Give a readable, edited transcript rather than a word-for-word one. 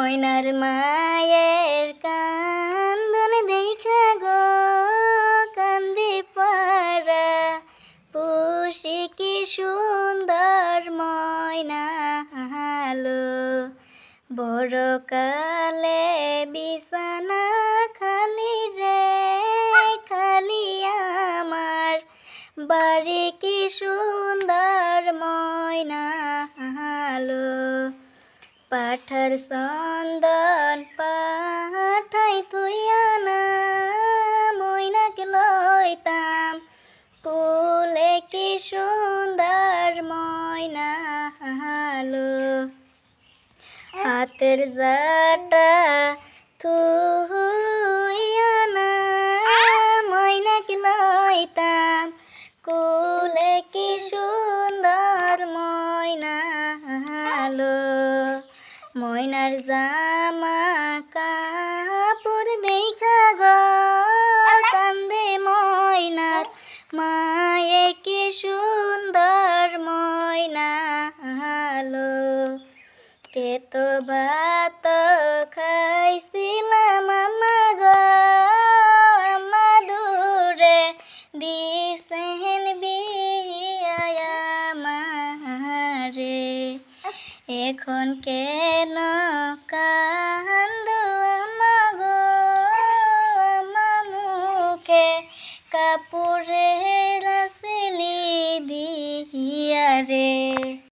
ময়নার মায়ের কান্দন দেখা গো কান্দি পারা পুষি কি সুন্দর ময়না আলো বড় কালে বিছানা খালি রে খালি আমার বাড়ি কি সুন্দর ময়না আলো পাঠার চন্দন পাঠাই থুইয়া না ময়নাকে লইতাম কুলে কি সুন্দর ময়না আলো হাতের জাটা থুইয়া না ময়নাকে লইতাম কুলে কি সুন্দর ময়না আলো ময়নার জামা কাপড় দেখা গো কান্দে ময়নার মায়ে কি সুন্দর ময়না আলো কেত ভাত খাইছিলাম আমা গো আমা দূরে দিছেন বিয়া আমারে এখন কেন কান্দো আমা গো আমা মুখে কাপড়ের আসলি দিয়া রে।